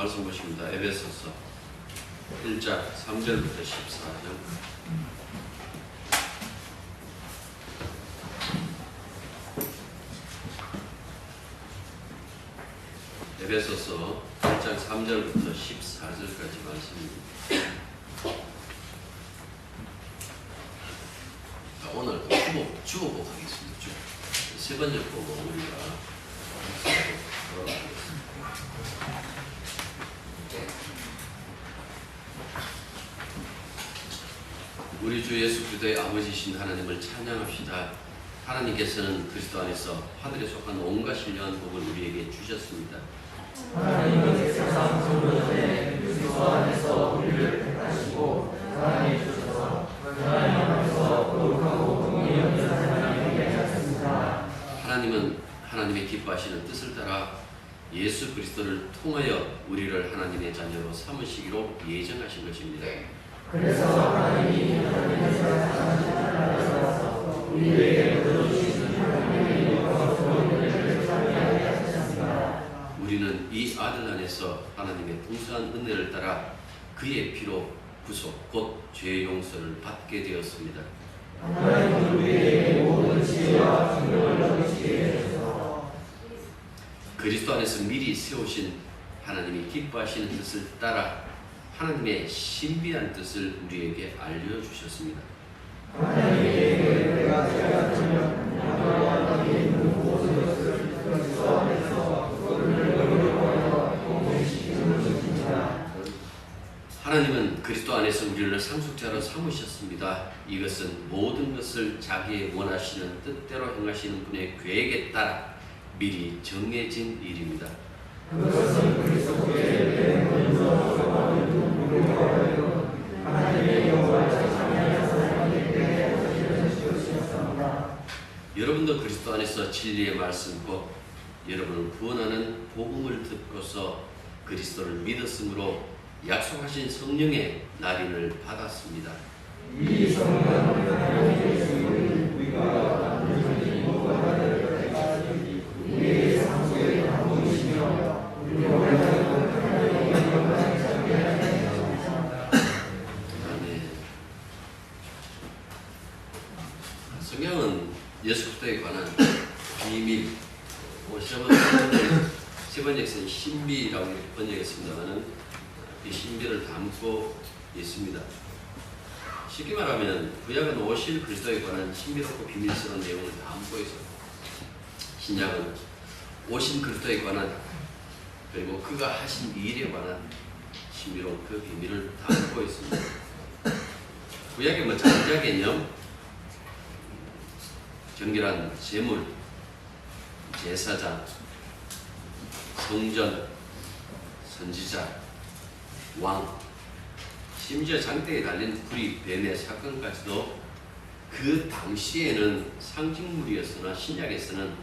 말씀 보십니다. 에베소서 1장 3절부터 14절. 에베소서 1장 3절부터 14절까지 말씀입니다. 오늘 주어복 하겠습니다. 세 번째 보고 우리가 돌아가겠습니다. 우리 주 예수 그리스도의 아버지신 하나님을 찬양합시다. 하나님께서는 그리스도 안에서 하늘에 속한 온갖 신령한 복을 우리에게 주셨습니다. 하나님은 세상 창조 전에 그리스도 안에서 우리를 택하시고 사랑해 주셔서 하나님 앞에서 거룩하고 공의롭은 하나님에게 하셨습니다. 하나님은 하나님의 기뻐하시는 뜻을 따라 예수 그리스도를 통하여 우리를 하나님의 자녀로 삼으시기로 예정하신 것입니다. 그래서 하나님이 하나님의 사랑하신 우리에게 거두신 하나님의 영광스러운 은혜를 찬양하게 하셨습니다. 우리는 이 아들 안에서 하나님의 풍성한 은혜를 따라 그의 피로 구속 곧 죄 용서를 받게 되었습니다. 하나님은 우리에게 모든 지혜와 긍휼을 넘치게 해주셔서 그리스도 안에서 미리 세우신 하나님이 기뻐하시는 뜻을 따라 하나님의 신비한 뜻을 우리에게 알려주셨습니다. 하나님의 내가 제가 전혀 나와 나에 있는 모든 것을 그리스도 안에서 그를 거룩하여 공생시키는 것입니다. 하나님은 그리스도 안에서 우리를 상속자로 삼으셨습니다. 이것은 모든 것을 자기의 원하시는 뜻대로 행하시는 분의 계획에 따라 미리 정해진 일입니다. 그것은 그리스도의 먼저 하나님의 영광을 찬양하여서 하나님께 하시는 것이었습니다. 여러분도 그리스도 안에서 진리의 말씀 곧 여러분을 구원하는 복음을 듣고서 그리스도를 믿었으므로 약속하신 성령의 날인을 받았습니다. 이 성령은 하나님의 주를 우리가 완전히 인도하는 때까지 우리의 상속의 방법이시며 우리가 원하는 하나님의 영광을 찬양하게 하셨습니다. 아멘. 성경은 예수 그리스도에 관한 비밀, 세번역에서는 신비라고 번역했습니다만은 이 신비를 담고 있습니다. 쉽게 말하면 구약은 오실 그리스도에 관한 신비롭고 비밀스러운 내용을 담고 있어요. 신약은 오신 그리스도에 관한 그리고 그가 하신 일에 관한 신비로운 그 비밀을 담고 있습니다. 구약의 장자 개념, 정결한 제물, 제사장, 성전, 선지자, 왕, 심지어 장대에 달린 불이 뱀의 사건까지도 그 당시에는 상징물이었으나 신약에서는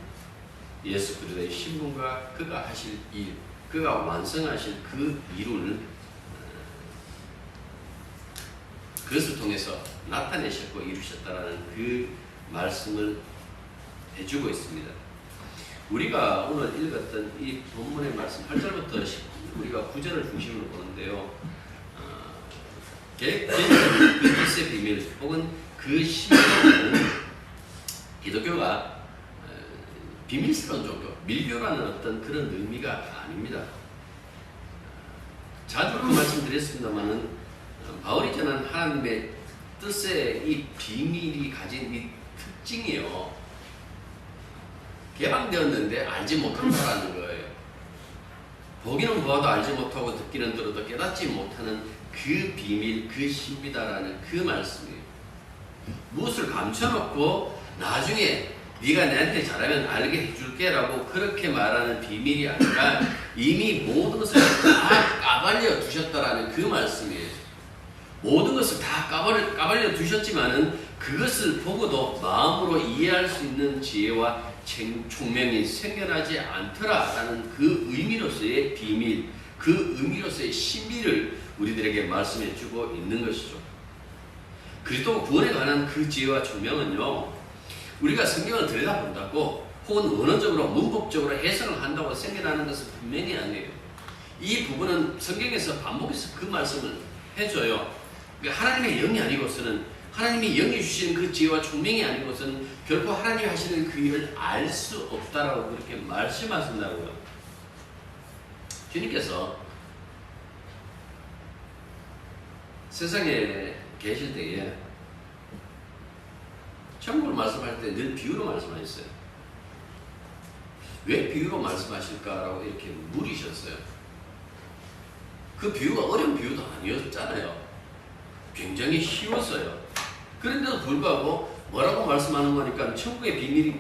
예수 그리스도의 신분과 그가 하실 일, 그가 완성하실 그 일을 그것을 통해서 나타내셨고 이루셨다라는 그 말씀을 해주고 있습니다. 우리가 오늘 읽었던 이 본문의 말씀 8절부터 우리가 9절을 중심으로 보는데요. 그 뜻의 비밀 혹은 그 신비는 기독교가 비밀스러운 종교, 밀교라는 어떤 그런 의미가 아닙니다. 자주 그 말씀 드렸습니다만은 바울이 전한 하나님의 뜻의 이 비밀이 가진 이 특징이요. 개방되었는데 알지 못한다라는 거예요. 보기는 보아도 알지 못하고 듣기는 들어도 깨닫지 못하는 그 비밀, 그 신비다라는 그 말씀이에요. 무엇을 감춰놓고 나중에 네가 내한테 잘하면 알게 해줄게라고 그렇게 말하는 비밀이 아니라 이미 모든 것을 다 까발려 두셨다라는 그 말씀이에요. 모든 것을 다 까발려 두셨지만은 그것을 보고도 마음으로 이해할 수 있는 지혜와 총명이 생겨나지 않더라라는 그 의미로서의 비밀, 그 의미로서의 신비를 우리들에게 말씀해 주고 있는 것이죠. 그리스도 구원에 관한 그 지혜와 총명은요, 우리가 성경을 들여다본다고 혹은 언어적으로 문법적으로 해석을 한다고 생겨나는 것은 분명히 아니에요. 이 부분은 성경에서 반복해서 그 말씀을 해줘요. 그러니까 하나님의 영이 아니고서는, 하나님이 영이 주시는 그 지혜와 총명이 아니고서는 결코 하나님이 하시는 그 일을 알 수 없다라고 그렇게 말씀하신다고요. 주님께서 세상에 계실 때에 천국을 말씀할 때 늘 비유로 말씀하셨어요. 왜 비유로 말씀하실까라고 이렇게 물으셨어요. 그 비유가 어려운 비유도 아니었잖아요. 굉장히 쉬웠어요. 그런데도 불구하고 뭐라고 말씀하는 거니까 천국의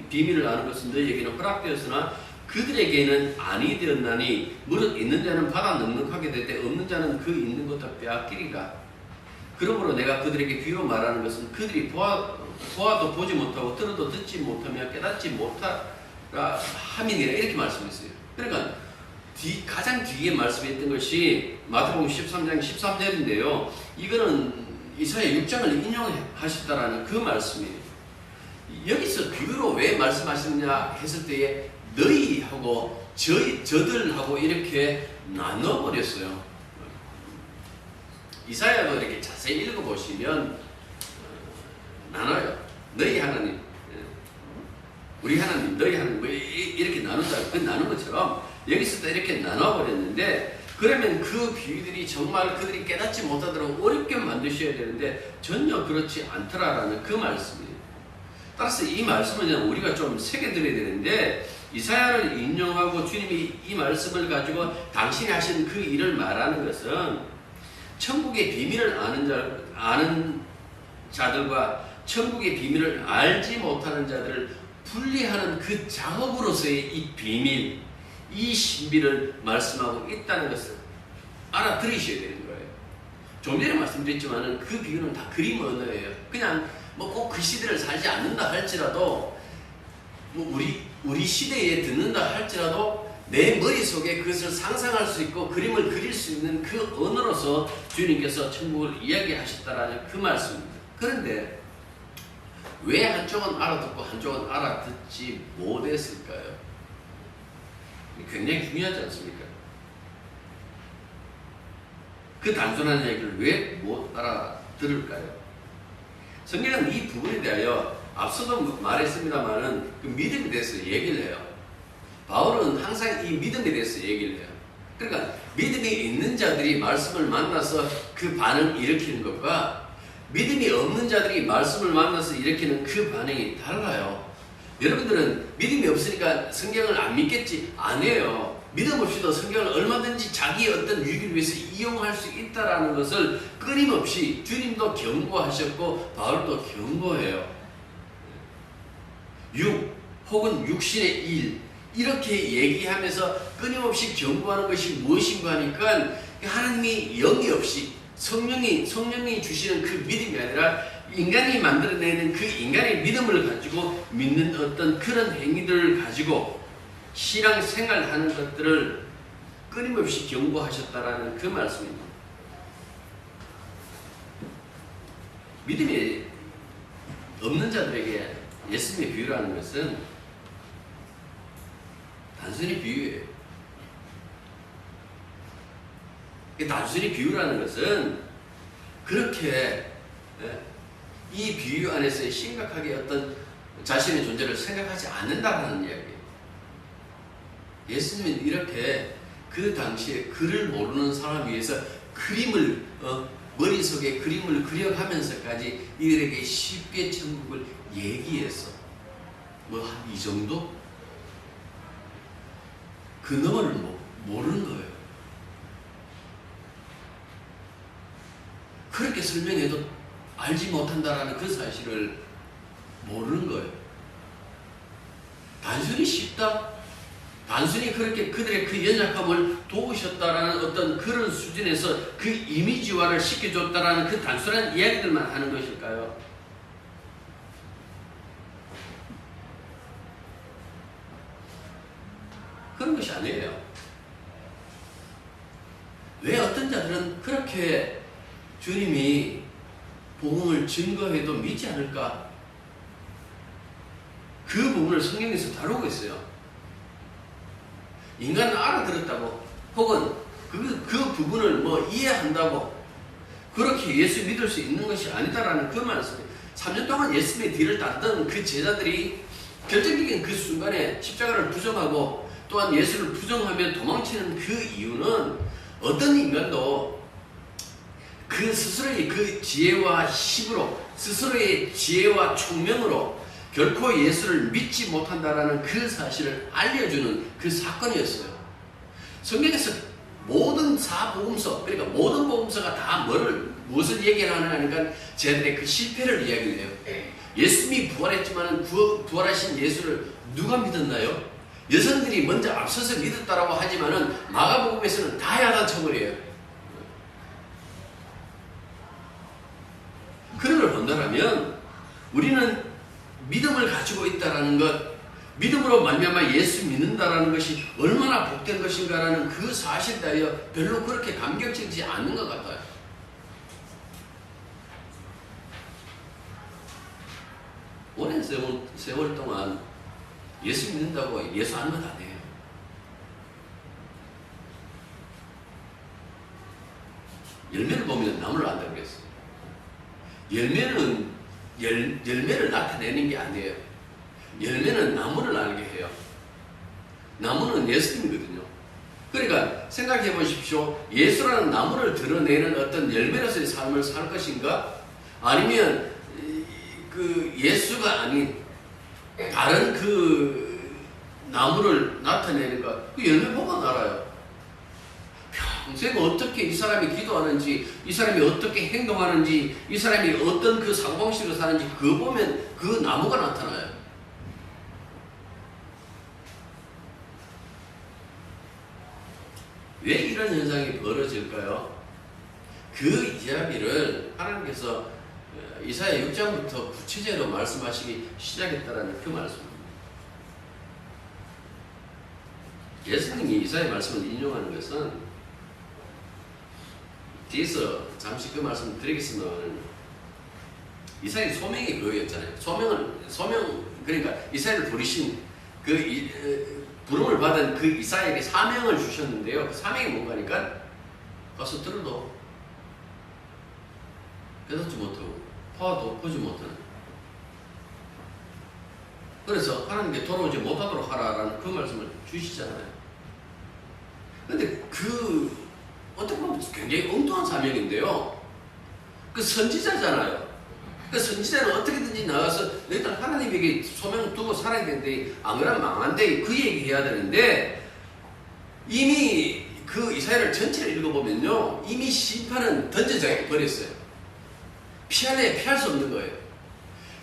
비밀을 아는 것은 너희에게는 허락되었으나 그들에게는 아니 되었나니 무릇 있는 자는 받아 넉넉하게 되되 없는 자는 그 있는 것도 빼앗기리라. 그러므로 내가 그들에게 비유로 말하는 것은 그들이 보아도 보지 못하고 들어도 듣지 못하며 깨닫지 못하라 함이니라 이렇게 말씀했어요. 그러니까 가장 뒤에 말씀했던 것이 마태복음 13장 13절인데요. 이거는 이사야 6장을 인용하셨다라는 그 말씀이에요. 여기서 비유로 왜 말씀하시느냐 했을 때에 너희하고 저들하고 이렇게 나눠버렸어요. 이사야도 이렇게 자세히 읽어보시면 나눠요. 너희 하나님, 우리 하나님, 너희 하나님 이렇게 나눈다. 그 나눈 것처럼 여기서도 이렇게 나눠버렸는데 그러면 그 비유들이 정말 그들이 깨닫지 못하도록 어렵게 만드셔야 되는데 전혀 그렇지 않더라라는 그 말씀이에요. 따라서 이 말씀은 우리가 좀 새겨들어야 되는데 이사야를 인용하고 주님이 이 말씀을 가지고 당신이 하신 그 일을 말하는 것은 천국의 비밀을 아는 자들과 천국의 비밀을 알지 못하는 자들을 분리하는 그 작업으로서의 이 비밀, 이 신비를 말씀하고 있다는 것을 알아들으셔야 되는 거예요. 좀 전에 말씀드렸지만 그 비유는 다 그림 언어예요. 그냥 뭐 꼭 그 시대를 살지 않는다 할지라도 뭐 우리 시대에 듣는다 할지라도 내 머릿속에 그것을 상상할 수 있고 그림을 그릴 수 있는 그 언어로서 주님께서 천국을 이야기하셨다라는 그 말씀입니다. 그런데 왜 한쪽은 알아듣고 한쪽은 알아듣지 못했을까요? 굉장히 중요하지 않습니까? 그 단순한 얘기를 왜 못 알아들을까요? 성경은 이 부분에 대하여 앞서도 말했습니다만은 그 믿음에 대해서 얘기를 해요. 바울은 항상 이 믿음에 대해서 얘기를 해요. 그러니까 믿음이 있는 자들이 말씀을 만나서 그 반응을 일으키는 것과 믿음이 없는 자들이 말씀을 만나서 일으키는 그 반응이 달라요. 여러분들은 믿음이 없으니까 성경을 안 믿겠지? 아니에요. 믿음 없이도 성경을 얼마든지 자기의 어떤 유익을 위해서 이용할 수 있다는 것을 끊임없이 주님도 경고하셨고 바울도 경고해요. 혹은 육신의 일 이렇게 얘기하면서 끊임없이 경고하는 것이 무엇인가 하니까 하나님이 영이 없이 성령이 주시는 그 믿음이 아니라 인간이 만들어내는 그 인간의 믿음을 가지고 믿는 어떤 그런 행위들을 가지고 신앙생활하는 것들을 끊임없이 경고하셨다라는 그 말씀입니다. 믿음이 없는 자들에게 예수님의 비유라는 것은 단순히 비유예요. 단순히 비유라는 것은 그렇게 이 비유 안에서 심각하게 어떤 자신의 존재를 생각하지 않는다는 이야기예요. 예수님은 이렇게 그 당시에 글을 모르는 사람 위해서 그림을 머릿속에 그림을 그려가면서까지 이들에게 쉽게 천국을 얘기했어. 뭐 한 이 정도? 그 너머를 모르는 거예요. 그렇게 설명해도 알지 못한다라는 그 사실을 모르는 거예요. 단순히 쉽다? 단순히 그렇게 그들의 그 연약함을 도우셨다라는 어떤 그런 수준에서 그 이미지화를 시켜줬다라는 그 단순한 이야기들만 하는 것일까요? 그런 것이 아니에요. 왜 어떤 자들은 그렇게 주님이 복음을 증거해도 믿지 않을까? 그 부분을 성경에서 다루고 있어요. 인간은 알아들었다고 혹은 그 부분을 뭐 이해한다고 그렇게 예수 믿을 수 있는 것이 아니다라는 그 말씀이에요. 3년 동안 예수님의 뒤를 따르던 그 제자들이 결정적인 그 순간에 십자가를 부정하고 또한 예수를 부정하며 도망치는 그 이유는 어떤 인간도 그 스스로의 그 지혜와 힘으로 스스로의 지혜와 총명으로 결코 예수를 믿지 못한다라는 그 사실을 알려주는 그 사건이었어요. 성경에서 모든 사복음서, 그러니까 모든 복음서가 다 무엇을 얘기하느냐 하니까 쟤들의 그 실패를 이야기를 해요. 예수님이 부활했지만 부활하신 예수를 누가 믿었나요? 여성들이 먼저 앞서서 믿었다라고 하지만은 마가복음에서는 다 야단쳐버려요. 그런 걸 본다면 우리는 믿음을 가지고 있다라는 것, 믿음으로 말미암아 예수 믿는다라는 것이 얼마나 복된 것인가라는 그 사실에 대하여 별로 그렇게 감격적이지 않는 것 같아요. 오랜 세월 동안 예수 믿는다고 예수 아는 것 아니에요. 열매를 보면 나무를 안다고 그랬어요. 열매는 열매를 나타내는 게 아니에요. 열매는 나무를 알게 해요. 나무는 예수님이거든요. 그러니까 생각해 보십시오. 예수라는 나무를 드러내는 어떤 열매로서의 삶을 살 것인가? 아니면 그 예수가 아닌 다른 그 나무를 나타내는가? 그 열매 보면 알아요. 평생 어떻게 이 사람이 기도하는지, 이 사람이 어떻게 행동하는지, 이 사람이 어떤 그 사고방식으로 사는지 그거 보면 그 나무가 나타나요. 왜 이런 현상이 벌어질까요? 그 이야기를 하나님께서 이사야 6장부터 구체적으로 말씀하시기 시작했다는 그 말씀입니다. 예수님이 이사야 말씀을 인용하는 것은 뒤에서 잠시 그 말씀을 드리겠으면 이사야의 소명이 그거였잖아요. 소명 그러니까 이사야를 부르신 부름을 받은 그 이사야에게 사명을 주셨는데요. 그 사명이 뭔가니까 가서 들어도 깨닫지 못하고 봐도 보지 못하는. 그래서 하나님께 돌아오지 못하도록 하라라는 그 말씀을 주시잖아요. 근데 어떻게 보면 굉장히 엉뚱한 사명인데요. 그 선지자잖아요. 그 선지자는 어떻게든지 나가서 일단 하나님에게 소명을 두고 살아야 되는데 안 그러면 망한데 그 얘기 해야 되는데 이미 그 이사야를 전체를 읽어보면요. 이미 심판은 던져져 버렸어요. 피할 수 없는 거예요.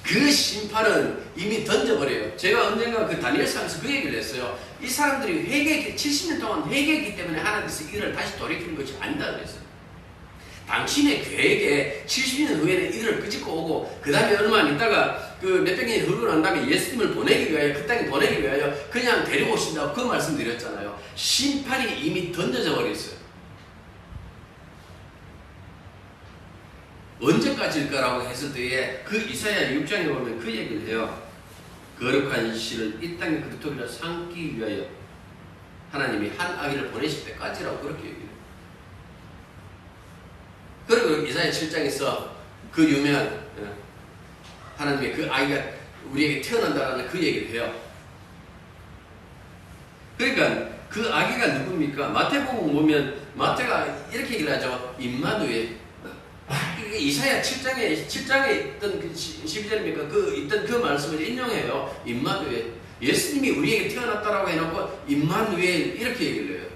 그 심판은 이미 던져버려요. 제가 언젠가 그 다니엘서에서 그 얘기를 했어요. 이 사람들이 70년 동안 회개했기 때문에 하나님께서 이를 다시 돌이키는 것이 아니다 그랬어요. 당신의 계획에 70년 후에는 이들을 끄집고 오고 그 다음에 얼마 있다가 그 몇백 년이 흐르고 난 다음에 예수님을 보내기 위하여 그 땅에 보내기 위하여 그냥 데리고 오신다고 그 말씀드렸잖아요. 심판이 이미 던져져 버렸어요. 언제까지일까라고 했을 때에 그 이사야 6장에 보면 그 얘기를 해요. 거룩한 씨를 이 땅의 그리스도이라 삼기 위하여 하나님이 한 아기를 보내실 때까지라고 그렇게 얘기해요. 그리고 이사야 7장에서 그 유명한 하나님의 그 아이가 우리에게 태어난다라는 그 얘기를 해요. 그러니까 그 아기가 누굽니까? 마태복음 보면 마태가 이렇게 얘기를 하죠. 임마누엘. 이사야 7장에 있던 그 12절입니까? 있던 그 말씀을 인용해요. 임마누엘. 예수님이 우리에게 태어났다라고 해놓고 임마누엘 이렇게 얘기를 해요.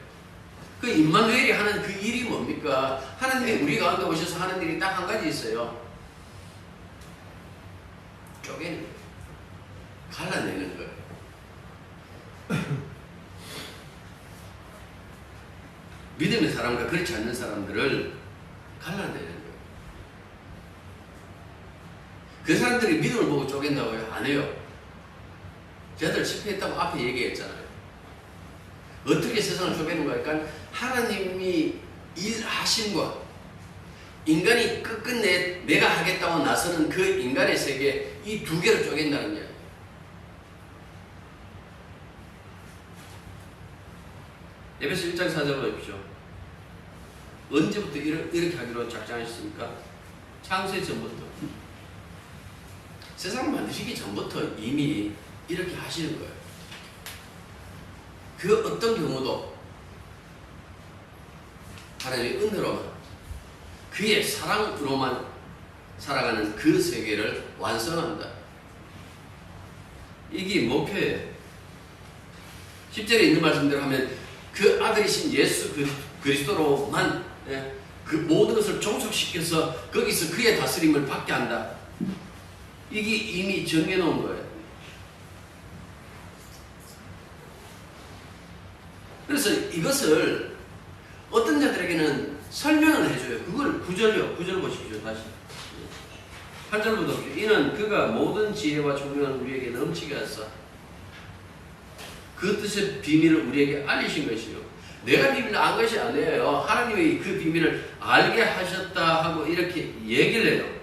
그 임마누엘이 하는 그 일이 뭡니까? 하나님이 우리 가운데 오셔서 하는 일이 딱 한 가지 있어요. 쪼개는 거예요. 갈라내는 거예요. 믿음의 사람과 그렇지 않는 사람들을 갈라내는 거예요. 그 사람들이 믿음을 보고 쪼갠다고요? 안 해요. 저들 실패했다고 앞에 얘기했잖아요. 어떻게 세상을 쪼개는가? 그러니까 하나님이 일하심과 인간이 끝끝내 내가 하겠다고 나서는 그 인간의 세계 이 두 개를 쪼갠다는 거예요. 에베소 1장 4절 보십시오. 언제부터 이렇게 하기로 작정하셨습니까? 창세 전부터. 세상을 만드시기 전부터 이미 이렇게 하시는 거예요. 그 어떤 경우도 하나님의 은혜로만, 그의 사랑으로만 살아가는 그 세계를 완성한다. 이게 목표예요. 10절에 있는 말씀대로 하면 그 아들이신 예수 그리스도로만 그 모든 것을 종속시켜서 거기서 그의 다스림을 받게 한다. 이게 이미 정해놓은 거예요. 그래서 이것을 어떤 자들에게는 설명을 해줘요. 그걸 구절 보십시오. 다시 8절부터 볼게요. 이는 그가 모든 지혜와 총명을 우리에게 넘치게 하사 그 뜻의 비밀을 우리에게 알리신 것이요. 내가 비밀을 안 것이 아니에요. 하나님이 그 비밀을 알게 하셨다 하고 이렇게 얘기를 해요.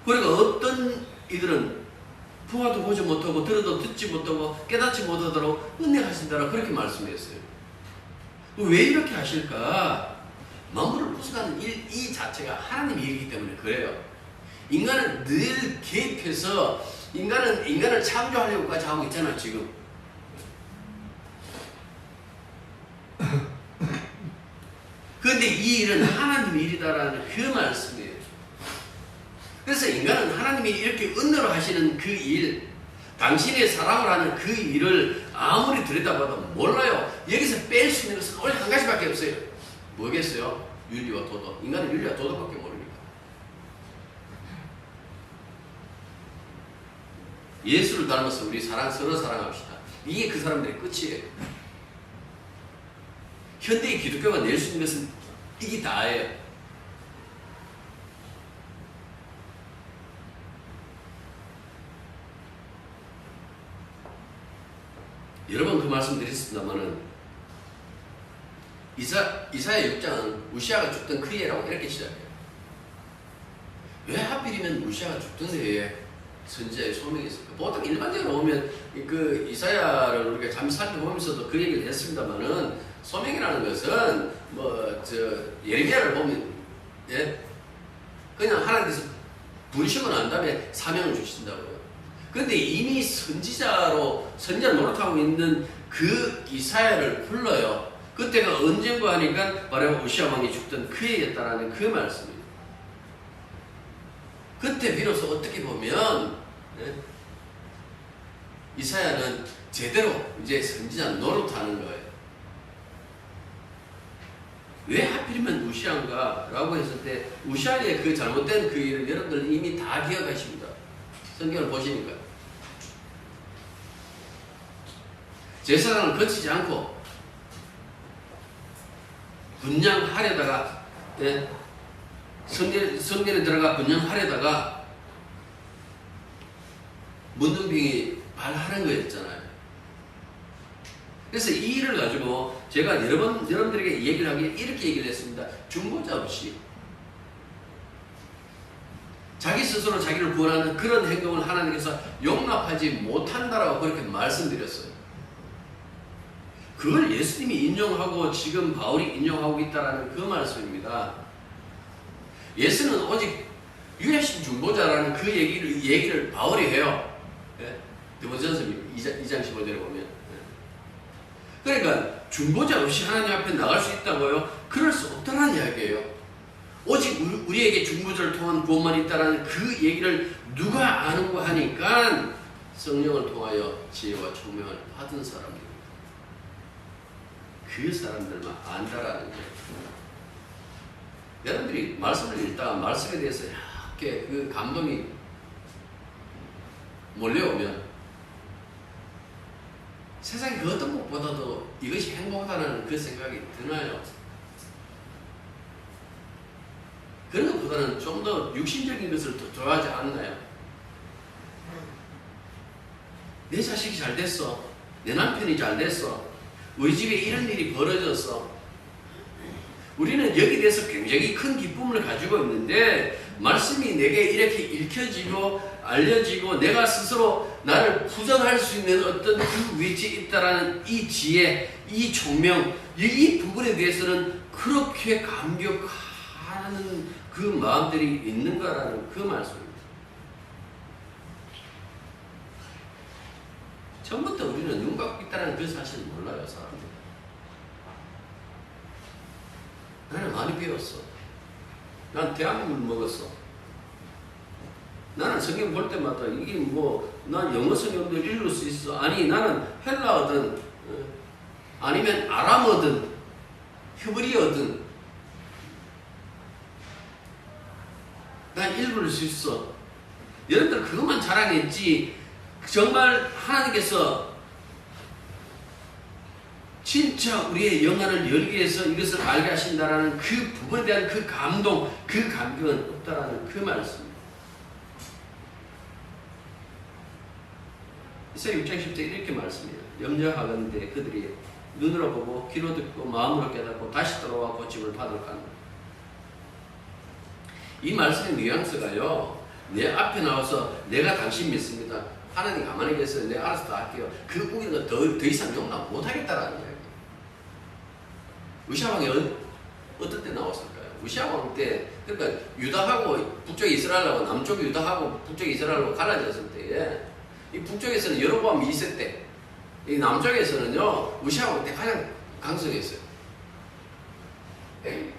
그러니까 어떤 이들은 보아도 보지 못하고 들어도 듣지 못하고 깨닫지 못하도록 은혜하신다라 그렇게 말씀했어요. 왜 이렇게 하실까? 만물을 구성하는 이 자체가 하나님 일이기 때문에 그래요. 인간은 늘 개입해서 인간을 창조하려고까지 하고 있잖아 지금. 그런데 이 일은 하나님 일이다라는 그 말씀이에요. 그래서 인간은 하나님이 이렇게 은혜로 하시는 그 일, 당신의 사랑을 하는 그 일을 아무리 들여다봐도 몰라요. 여기서 뺄 수 있는 것은 오늘 한 가지밖에 없어요. 뭐겠어요? 윤리와 도덕. 인간은 윤리와 도덕밖에 모릅니다. 예수를 닮아서 우리 서로 사랑합시다. 이게 그 사람들의 끝이에요. 현대의 기독교가 낼 수 있는 것은 이게 다예요. 여러 번 그 말씀 드렸습니다만은 이사야 6장은 우시아가 죽던 그 해라고 이렇게 시작해요. 왜 하필이면 우시아가 죽던 해에 선지자의 소명이 있을까? 보통 일반적으로 보면 그 이사야를 우리가 잠시 살펴보면서도 그 얘기를 했습니다만은 소명이라는 것은 예레미야를 보면 그냥 하나님께서 부르시고 난 다음에 사명을 주신다고요. 그런데 이미 선지자 노릇하고 있는 그 이사야를 불러요. 그때가 언젠가 하니까 바로 우시아 왕이 죽던 그 해였다라는 그 말씀입니다. 그때 비로소 어떻게 보면 이사야는 제대로 이제 선지자 노릇하는 거예요. 왜 하필이면 우시아인가? 라고 했을 때 우시아의 그 잘못된 그 일을 여러분들 이미 다 기억하십니다. 성경을 보시니까. 제사장을 거치지 않고 분향하려다가 성전에 들어가 분향하려다가 문둥병이 발하는 거였잖아요. 그래서 이 일을 가지고 제가 여러분들에게 얘기를 하기에 이렇게 얘기를 했습니다. 중보자 없이 자기 스스로 자기를 구원하는 그런 행동을 하나님께서 용납하지 못한다라고 그렇게 말씀드렸어요. 그걸 예수님이 인용하고 지금 바울이 인용하고 있다는 그 말씀입니다. 예수는 오직 유해신 중보자라는 그 얘기를 바울이 해요. 디모데전서 2장 15절에 보면. 그러니까 중보자 없이 하나님 앞에 나갈 수 있다고요? 그럴 수 없다는 이야기예요. 오직 우리에게 중보자를 통한 구원만 있다는 그 얘기를 누가 아는고 하니까 성령을 통하여 지혜와 총명을 받은 사람들. 그 사람들만 안다라는 거예요. 여러분들이 말씀을 읽다가 말씀에 대해서 이렇게 그 감동이 몰려오면 세상에 그 어떤 것보다도 이것이 행복하다는 그 생각이 드나요? 그런 것보다는 좀 더 육신적인 것을 더 좋아하지 않나요? 내 자식이 잘 됐어. 내 남편이 잘 됐어. 우리 집에 이런 일이 벌어졌어. 우리는 여기에 대해서 굉장히 큰 기쁨을 가지고 있는데 말씀이 내게 이렇게 읽혀지고 알려지고 내가 스스로 나를 부정할 수 있는 어떤 그 위치에 있다라는 이 지혜, 이 총명, 이 부분에 대해서는 그렇게 감격하는 그 마음들이 있는가라는 그 말씀입니다. 처음부터 우리는 눈 감고 있다는 그 사실을 몰라요, 사람들. 나는 많이 배웠어. 난 대학을 먹었어. 나는 성경 볼 때마다 이게 난 영어 성경도 읽을 수 있어. 아니, 나는 헬라어든, 아니면 아람어든, 히브리어든, 난 읽을 수 있어. 여러분들 그것만 자랑했지, 정말 하나님께서 진짜 우리의 영안을 열기 위해서 이것을 알게 하신다라는 그 부분에 대한 그 감동, 그 감격은 없다라는 그 말씀입니다. 이사야 6장 10절 이렇게 말씀해요. 염려하건대 그들이 눈으로 보고 귀로 듣고 마음으로 깨닫고 다시 돌아와 고침을 받을까. 이 말씀의 뉘앙스가요, 내 앞에 나와서 내가 당신 믿습니다, 하나님 가만히 계세요, 내가 알아서 다 할게요, 그 우기는 더 이상 용납 못하겠다라는 거예요. 우시아왕이 어떤 때 나왔을까요? 우시아왕 때, 그러니까 유다하고 북쪽 이스라엘하고 남쪽 유다하고 북쪽 이스라엘하고 갈라졌을 때에 이 북쪽에서는 여로보암 2세 때, 이 남쪽에서는요 우시아왕 때 가장 강성했어요. 네.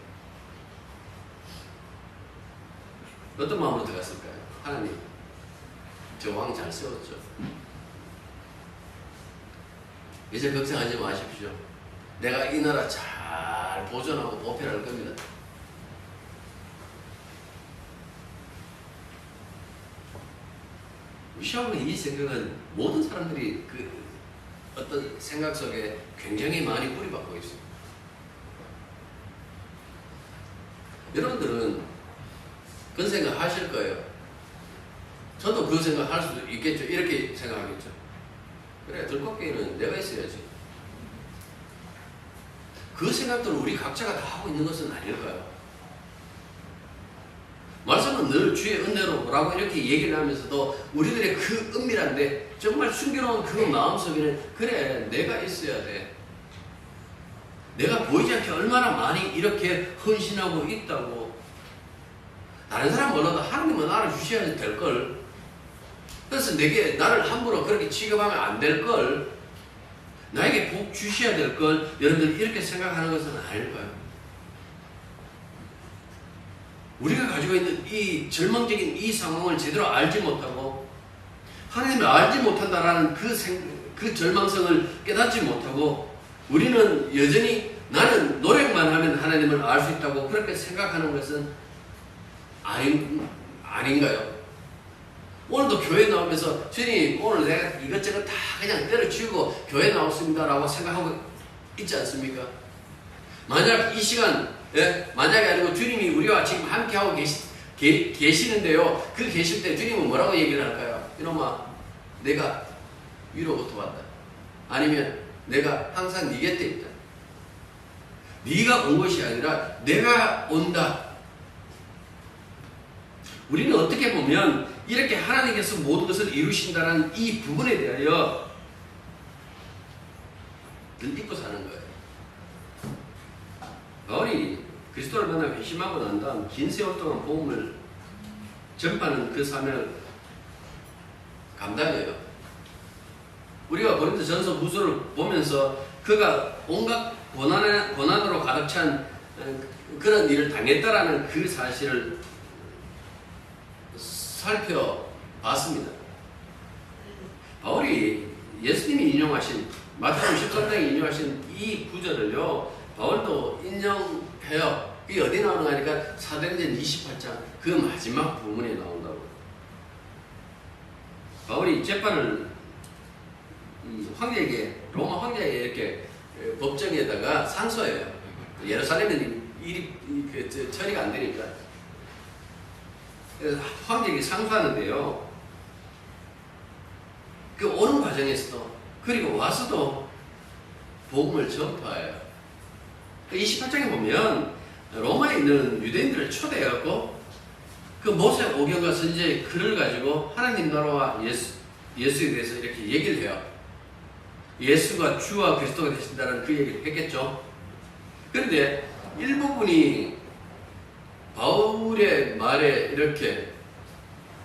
어떤 마음으로 들어갔을까요? 하나님, 저 왕 잘 세웠죠. 이제 걱정하지 마십시오. 내가 이 나라 잘 보존하고 보편할 겁니다. 우시아왕의 이 생각은 모든 사람들이 그 어떤 생각 속에 굉장히 많이 뿌리박고 있습니다. 여러분들은 그런 생각 하실 거예요. 저도 그 생각 할 수도 있겠죠. 이렇게 생각하겠죠. 그래, 들꽃게임은 내가 있어야지. 그 생각들을 우리 각자가 다 하고 있는 것은 아닐까요? 말씀은 늘 주의 은혜로 라고 이렇게 얘기를 하면서도 우리들의 그 은밀한데 정말 숨겨놓은 그 마음속에는 그래, 내가 있어야 돼. 내가 보이지 않게 얼마나 많이 이렇게 헌신하고 있다고. 다른 사람 몰라도 하나님은 알아주셔야 될걸. 그래서 내게 나를 함부로 그렇게 취급하면 안 될걸. 나에게 복 주셔야 될걸. 여러분들 이렇게 생각하는 것은 아닐까요? 우리가 가지고 있는 이 절망적인 이 상황을 제대로 알지 못하고 하나님을 알지 못한다라는 그 절망성을 깨닫지 못하고 우리는 여전히 나는 노력만 하면 하나님을 알 수 있다고 그렇게 생각하는 것은 아닌가요? 오늘도 교회 나오면서 주님 오늘 내가 이것저것 다 그냥 때려치우고 교회 나왔습니다라고 생각하고 있지 않습니까? 만약 이 시간 만약에 아니고 주님이 우리와 지금 함께하고 계시는데요, 그 계실 때 주님은 뭐라고 얘기를 할까요? 이놈아, 내가 위로부터 왔다. 아니면 내가 항상 네 곁에 있다. 네가 온 것이 아니라 내가 온다. 우리는 어떻게 보면 이렇게 하나님께서 모든 것을 이루신다는 이 부분에 대하여 늘 믿고 사는 거예요. 바울이 그리스도를 만나 회심하고 난 다음 긴 세월 동안 복음을 전파하는 그 사명을 감당해요. 우리가 고린도전서 후서를 보면서 그가 온갖 고난으로 가득 찬 그런 일을 당했다라는 그 사실을 살펴봤습니다. 바울이 예수님이 인용하신 마태복음 13장에 인용하신 이 구절을요, 바울도 인용해요. 그게 어디 나오는가 하니까 사도행전 28장 그 마지막 부분에 나온다고. 바울이 재판을 황제에게, 로마 황제에게 이렇게 법정에다가 상소해요. 예루살렘은 일이 처리가 안 되니까. 그래서 황제에게 상소하는데요, 그 오는 과정에서도 그리고 와서도 복음을 전파해요. 28장에 보면 로마에 있는 유대인들을 초대해갖고 그 모세 오경과 선지의 글을 가지고 하나님 나라와 예수에 대해서 이렇게 얘기를 해요. 예수가 주와 그리스도가 되신다는 그 얘기를 했겠죠. 그런데 일부분이 바울의 말에 이렇게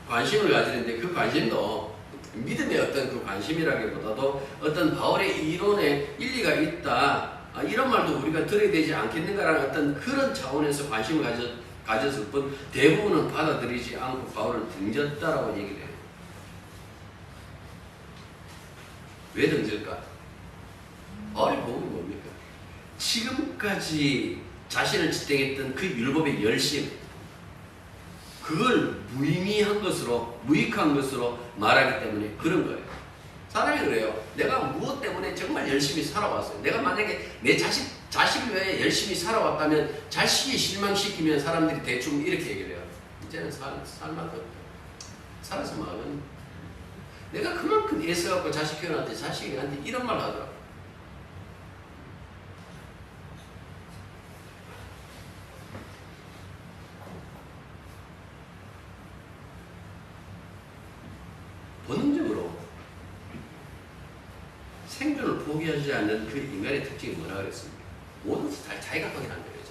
관심을 가지는데 그 관심도 믿음의 어떤 그 관심이라기보다도 어떤 바울의 이론에 일리가 있다, 이런 말도 우리가 들어야 되지 않겠는가라는 어떤 그런 차원에서 관심을 가졌을 뿐 대부분은 받아들이지 않고 바울을 등졌다라고 얘기를 해요. 왜 등질까? 바울이 복음이 뭡니까? 지금까지 자신을 지탱했던 그 율법의 열심, 그걸 무의미한 것으로, 무익한 것으로 말하기 때문에 그런 거예요. 사람이 그래요. 내가 무엇 때문에 정말 열심히 살아왔어요. 내가 만약에 내 자식을 위해 열심히 살아왔다면 자식이 실망시키면 사람들이 대충 이렇게 얘기를 해요. 이제는 살맛도 없다. 살아서 마음은 내가 그만큼 애써갖고 자식 키워놨는데 자식이 나한테 이런 말 하더라고. 본능적으로 생존을 포기하지 않는 그 인간의 특징이 뭐라 그랬습니까? 뭐든지 다 자기가 확인한다 그러죠.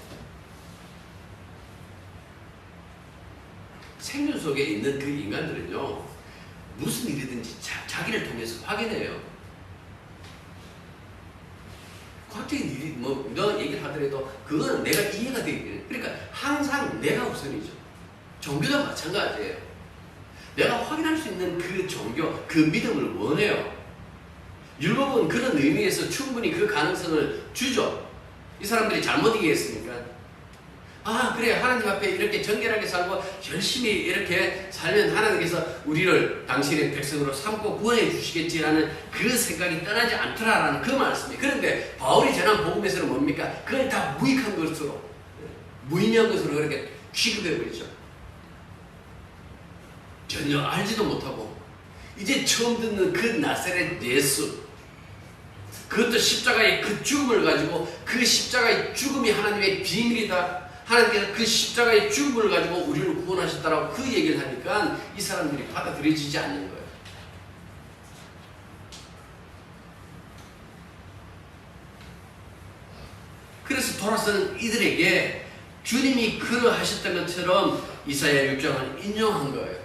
생존 속에 있는 그 인간들은요, 무슨 일이든지 자기를 통해서 확인해요. 갑자기 일이 너 얘기를 하더라도 그거는 내가 이해가 되기, 그러니까 항상 내가 우선이죠. 종교도 마찬가지예요. 내가 확인할 수 있는 그 종교, 그 믿음을 원해요. 율법은 그런 의미에서 충분히 그 가능성을 주죠. 이 사람들이 잘못 이해했으니까. 아, 그래, 하나님 앞에 이렇게 정결하게 살고 열심히 이렇게 살면 하나님께서 우리를 당신의 백성으로 삼고 구원해 주시겠지라는 그 생각이 떠나지 않더라라는 그 말씀이에요. 그런데 바울이 전한 복음에서는 뭡니까? 그걸 다 무익한 것으로, 무의미한 것으로 그렇게 취급해버리죠. 전혀 알지도 못하고 이제 처음 듣는 그 나사렛 예수, 그것도 십자가의 그 죽음을 가지고 그 십자가의 죽음이 하나님의 비밀이다, 하나님께서 그 십자가의 죽음을 가지고 우리를 구원하셨다라고 그 얘기를 하니까 이 사람들이 받아들여지지 않는 거예요. 그래서 돌아서는 이들에게 주님이 그러하셨던 것처럼 이사야 6장을 인용한 거예요.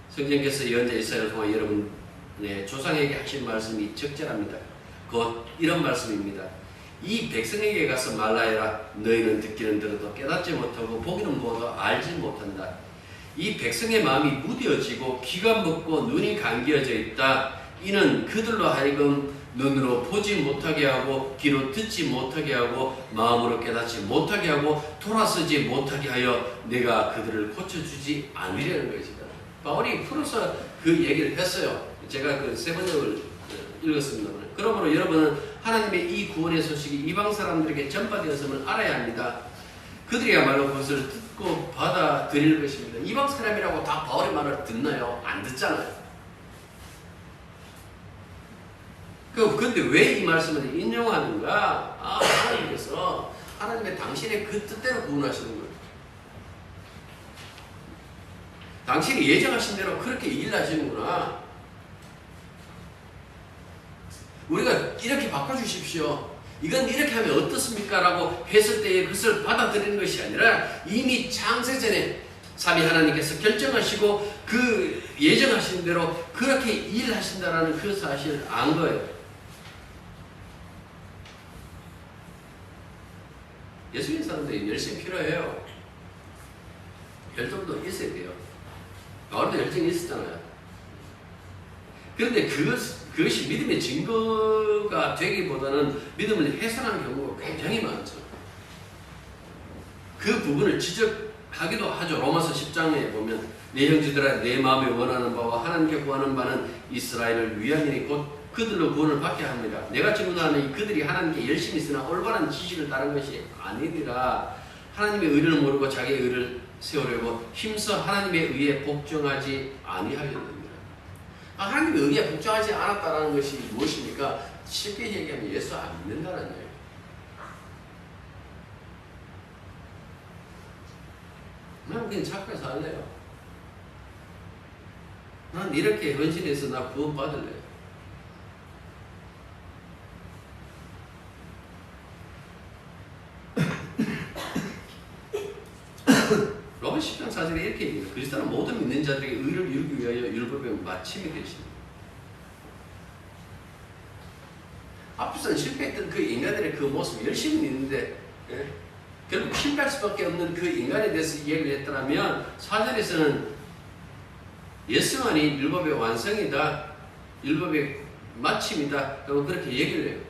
성령께서 예언자 이사야를 통해 여러분의 조상에게 하신 말씀이 적절합니다. 곧 이런 말씀입니다. 이 백성에게 가서 말하여라. 너희는 듣기는 들어도 깨닫지 못하고 보기는 보아도 알지 못한다. 이 백성의 마음이 무뎌지고 귀가 먹고 눈이 감겨져 있다. 이는 그들로 하여금 눈으로 보지 못하게 하고 귀로 듣지 못하게 하고 마음으로 깨닫지 못하게 하고 돌아서지 못하게 하여 내가 그들을 고쳐주지 않으려는 것이다. 바울이 풀어서 그 얘기를 했어요. 제가 그 세 번역을 읽었습니다. 그러므로 여러분은 하나님의 이 구원의 소식이 이방 사람들에게 전파되었음을 알아야 합니다. 그들이야말로 그것을 듣고 받아들일 것입니다. 이방 사람이라고 다 바울의 말을 듣나요? 안 듣잖아요. 그런데 왜 이 말씀을 인용하는가? 하나님께서 하나님의 당신의 그 뜻대로 구원하시는 거예요. 당신이 예정하신 대로 그렇게 일을 하시는구나. 우리가 이렇게 바꿔주십시오. 이건 이렇게 하면 어떻습니까? 라고 했을 때에 그것을 받아들이는 것이 아니라 이미 창세전에 삼위 하나님께서 결정하시고 그 예정하신 대로 그렇게 일하신다라는 그 사실을 안 거예요. 예수 믿는 사람들이 열심히 필요해요. 열정도 있어야 돼요. 바울도 열정이 있었잖아요. 그런데 그것이 믿음의 증거가 되기보다는 믿음을 훼손하는 경우가 굉장히 많죠. 그 부분을 지적하기도 하죠. 로마서 10장에 보면 내 형제들아 내 마음에 원하는 바와 하나님께 구하는 바는 이스라엘을 위함이니 곧 그들로 구원을 받게 합니다. 내가 증언하는 그들이 하나님께 열심히 쓰나 올바른 지식을 따른 것이 아니니라. 하나님의 의를 모르고 자기의 의를 세우려고 힘써 하나님의 의에 복종하지 아니하였느니라. 하나님의 의에 복종하지 않았다는 것이 무엇입니까? 쉽게 얘기하면 예수 안 믿는다는 거예요. 난 그냥 착하게 살래요. 난 이렇게 헌신해서 나 구원 받을래요. 로마 10장 4절에 이렇게 얘기해요. 그리스도는 모든 믿는 자들에게 의를 이루기 위하여 율법의 마침이 되십니다. 앞서는 실패했던 그 인간들의 그 모습 열심히 믿는데 결국 실패할 수밖에 없는 그 인간에 대해서 이야기를 했더라면 4절에서는 예수만이 율법의 완성이다, 율법의 마침이다 라고 그렇게 얘기를 해요.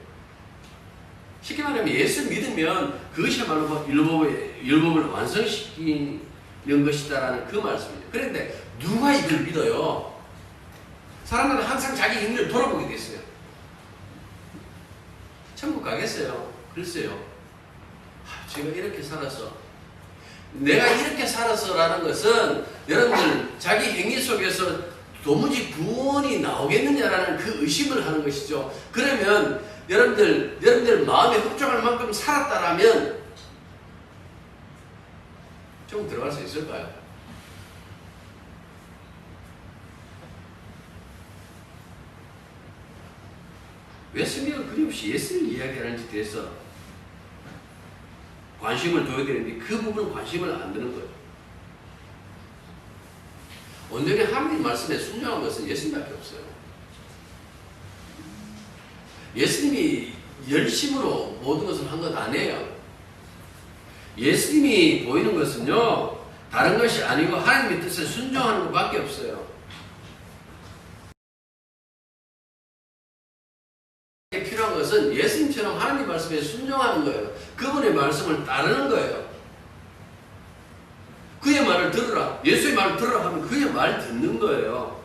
쉽게 말하면 예수 믿으면 그것이야말로 율법을 완성시키는 것이다라는 그 말씀이에요. 그런데 누가 이걸 믿어요? 사람들은 항상 자기 인생을 돌아보게 됐어요. 천국 가겠어요? 글쎄요. 제가 이렇게 살아서, 내가 이렇게 살아서라는 것은 여러분들 자기 행위 속에서 도무지 구원이 나오겠느냐라는 그 의심을 하는 것이죠. 그러면 여러분들 마음에 흡족할 만큼 살았다라면 좀 들어갈 수 있을까요? 왜 스미가 그림없이 예수를 이야기하는지 대해서 관심을 둬야 되는데 그 부분은 관심을 안 드는 거예요. 온전히 하나님 말씀에 순종한 것은 예수님밖에 없어요. 예수님이 열심으로 모든 것을 한 것 아니에요. 예수님이 보이는 것은요, 다른 것이 아니고 하나님의 뜻에 순종하는 것밖에 없어요. 필요한 것은 예수님처럼 하나님 말씀에 순종하는 거예요. 그분의 말씀을 따르는 거예요. 그의 말을 들으라, 예수의 말을 들으라 하면 그의 말 듣는 거예요.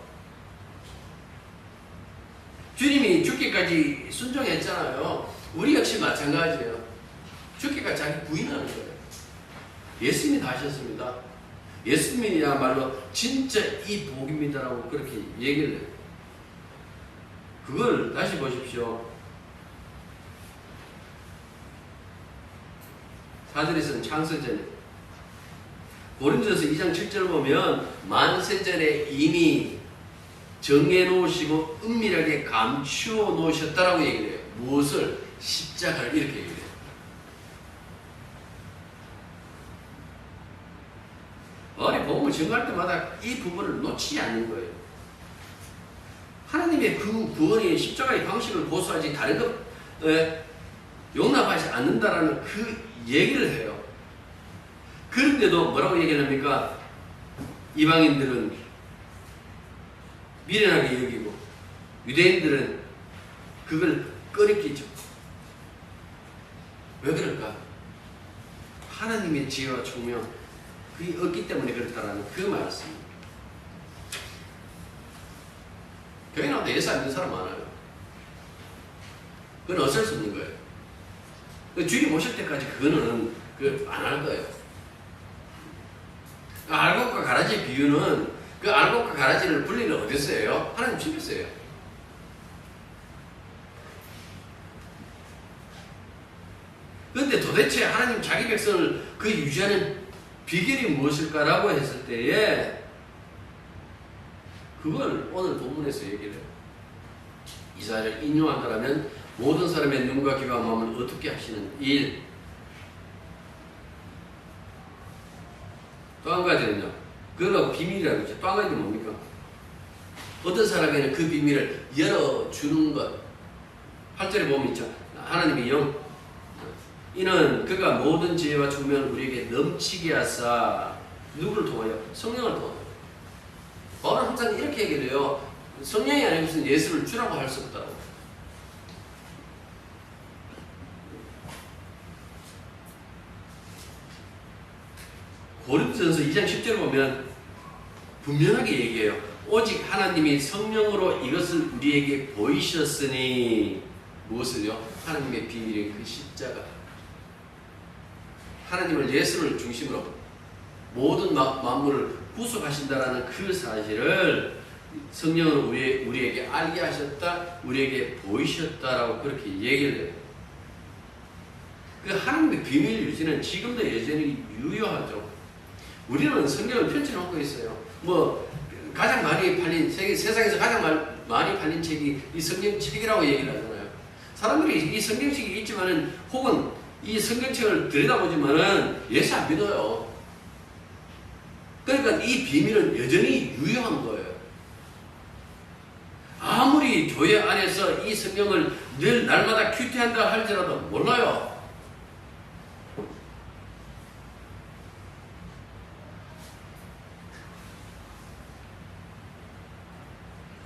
주님이 죽기까지 순종했잖아요. 우리 역시 마찬가지예요. 죽기까지 자기 부인하는 거예요. 예수님이 다 하셨습니다. 예수님이야말로 진짜 이 복입니다라고 그렇게 얘기를 해요. 그걸 다시 보십시오. 4절에서는 창세전에, 고린도전서 2장 7절 보면 만세전에 이미 정해놓으시고 은밀하게 감추어 놓으셨다라고 얘기를 해요. 무엇을? 십자가를 이렇게 얘기를 해요. 어리 복음을 증거할 때마다 이 부분을 놓치지 않는 거예요. 하나님의 그 구원이 십자가의 방식을 고수하지 다른 것 용납하지 않는다라는 그 얘기를 해요. 그런데도 뭐라고 얘기를 합니까? 이방인들은 미련하게 여기고 유대인들은 그걸 꺼리끼죠. 왜 그럴까? 하나님의 지혜와 총명 그게 없기 때문에 그렇다라는 그 말씀입니다. 교회 나와도 예수 안 믿는 사람 많아요. 그건 어쩔 수 없는 거예요. 주님 오실 때까지 그거는 안 할 거예요. 알곡과 가라지의 비유는 그 알곡과 가라지를 분리를 어디서 해요? 하나님 집에서 해요. 그런데 도대체 하나님 자기 백성을 그 유지하는 비결이 무엇일까라고 했을 때에 그걸 오늘 본문에서 얘기를 해요. 이사야를 인용한다면 모든 사람의 눈과 귀와 마음을 어떻게 하시는 일. 또 한 가지는요. 그거 비밀이라고 했죠. 또 한 가지는 뭡니까? 어떤 사람에게는 그 비밀을 열어주는 것. 8절에 보면 있죠. 하나님의 영. 이는 그가 모든 지혜와 총명을 우리에게 넘치게 하사 누구를 통하여? 성령을 통하여. 바울은 항상 이렇게 얘기를 해요. 성령이 아니고서는 예수를 주라고 할 수 없다고. 고린도전서 2장 10절 보면 분명하게 얘기해요. 오직 하나님이 성령으로 이것을 우리에게 보이셨으니 무엇을요? 하나님의 비밀인 그 십자가. 하나님을 예수를 중심으로 모든 만물을 구속하신다라는 그 사실을 성령은 우리에게 알게 하셨다, 우리에게 보이셨다라고 그렇게 얘기를 해요. 그 하나님의 비밀 유지는 지금도 여전히 유효하죠. 우리는 성경을 펼쳐놓고 있어요. 뭐 가장 많이 팔린 세상에서 가장 많이 팔린 책이 이 성경책이라고 얘기를 하잖아요. 사람들이 이 성경책이 있지만은 혹은 이 성경책을 들여다보지만은 예수 안 믿어요. 그러니까 이 비밀은 여전히 유효한 거예요. 아무리 교회 안에서 이 성경을 늘 날마다 큐티한다 할지라도 몰라요.